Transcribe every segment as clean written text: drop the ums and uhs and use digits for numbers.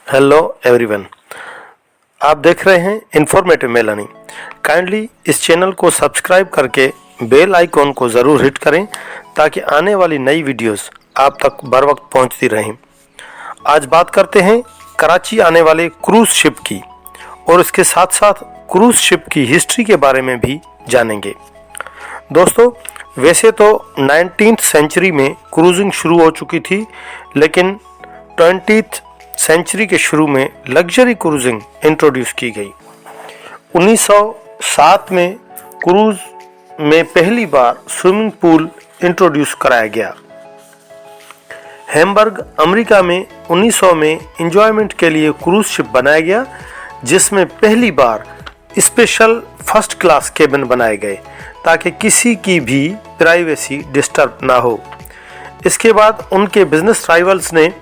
Hello everyone, आप देख रहे हैं इन्फॉर्मेटिव मेलानी। काइंडली इस चैनल को सब्सक्राइब करके बेल आइकॉन को ज़रूर हिट करें ताकि आने वाली नई वीडियोस आप तक बर वक्त पहुँचती रहें। आज बात करते हैं कराची आने वाले क्रूज़ शिप की और इसके साथ साथ क्रूज़ शिप की हिस्ट्री के बारे में भी जानेंगे। दोस्तों, वैसे तो 19th सेंचुरी में क्रूजिंग शुरू हो चुकी थी, लेकिन 20th सेंचुरी के शुरू में लग्जरी क्रूजिंग इंट्रोड्यूस की गई। 1907 में क्रूज में पहली बार स्विमिंग पूल इंट्रोड्यूस कराया गया। हैम्बर्ग अमेरिका में 1900 में एंजॉयमेंट के लिए क्रूज शिप बनाया गया, जिसमें पहली बार स्पेशल फर्स्ट क्लास केबिन बनाए गए ताकि किसी की भी प्राइवेसी डिस्टर्ब ना हो। इसके बाद उनके बिजनेस राइवल्स ने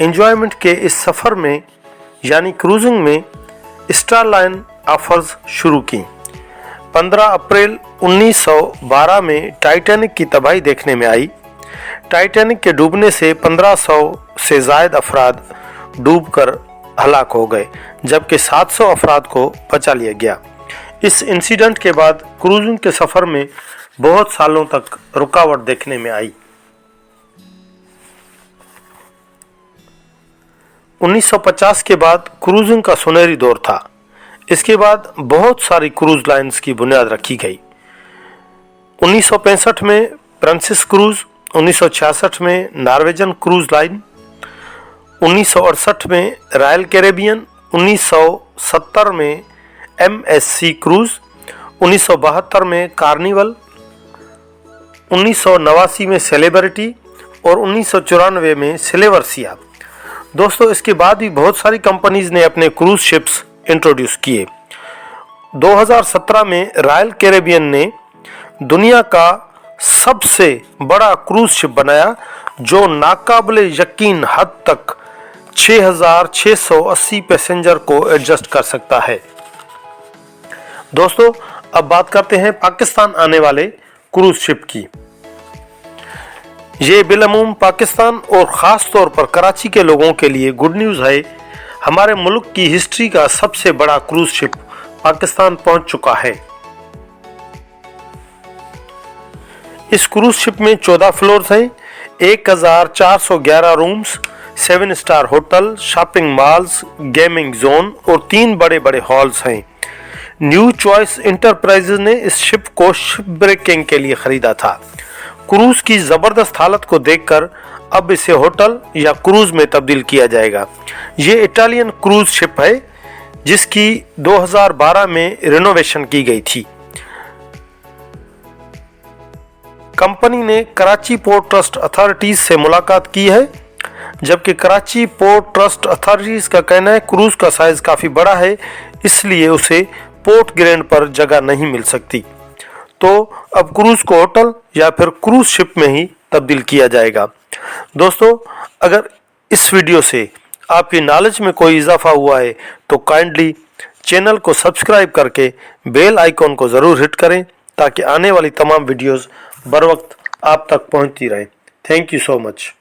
एंजॉयमेंट के इस सफ़र में यानी क्रूजिंग में स्टारलाइन ऑफर्स शुरू की। 15 अप्रैल 1912 में टाइटैनिक की तबाही देखने में आई। टाइटैनिक के डूबने से 1500 से ज़ायद अफराद डूबकर हलाक हो गए, जबकि 700 अफराद को बचा लिया गया। इस इंसिडेंट के बाद क्रूजिंग के सफ़र में बहुत सालों तक रुकावट देखने में आई। 1950 के बाद क्रूजिंग का सुनहरी दौर था। इसके बाद बहुत सारी क्रूज लाइन्स की बुनियाद रखी गई। 1965 में प्रिंसेस क्रूज, 1966 में नॉर्वेजन क्रूज लाइन, 1968 में रॉयल कैरेबियन, 1970 में MSC क्रूज, 1972 में कार्निवल, 1989 में सेलिब्रिटी और 1994 में सिल्वरसिया। दोस्तों, इसके बाद भी बहुत सारी कंपनीज ने अपने क्रूज शिप्स इंट्रोड्यूस किए। 2017 में रॉयल कैरेबियन ने दुनिया का सबसे बड़ा क्रूज शिप बनाया, जो नाकाबिले यकीन हद तक 6680 पैसेंजर को एडजस्ट कर सकता है। दोस्तों, अब बात करते हैं पाकिस्तान आने वाले क्रूज शिप की। ये बिलअमूम पाकिस्तान और ख़ास तौर पर कराची के लोगों के लिए गुड न्यूज़ है। हमारे मुल्क की हिस्ट्री का सबसे बड़ा क्रूज शिप पाकिस्तान पहुंच चुका है। इस क्रूज शिप में 14 फ्लोर्स हैं, 1411 rooms, 7 star hotel, shopping malls, gaming zone और 3 बड़े बड़े हॉल्स हैं। न्यू चॉइस इंटरप्राइजेज ने इस शिप को शिप ब्रेकिंग के लिए खरीदा था। क्रूज की ज़बरदस्त हालत को देखकर अब इसे होटल या क्रूज में तब्दील किया जाएगा। ये इटालियन क्रूज शिप है, जिसकी 2012 में रिनोवेशन की गई थी। कंपनी ने कराची पोर्ट ट्रस्ट अथॉरिटीज से मुलाकात की है, जबकि कराची पोर्ट ट्रस्ट अथॉरिटीज का कहना है क्रूज का साइज काफ़ी बड़ा है, इसलिए उसे पोर्ट ग्रैंड पर जगह नहीं मिल सकती। तो अब क्रूज को होटल या फिर क्रूज शिप में ही तब्दील किया जाएगा। दोस्तों, अगर इस वीडियो से आपकी नॉलेज में कोई इजाफा हुआ है तो काइंडली चैनल को सब्सक्राइब करके बेल आइकॉन को ज़रूर हिट करें ताकि आने वाली तमाम वीडियोस बर वक्त आप तक पहुंचती रहें। Thank you so much.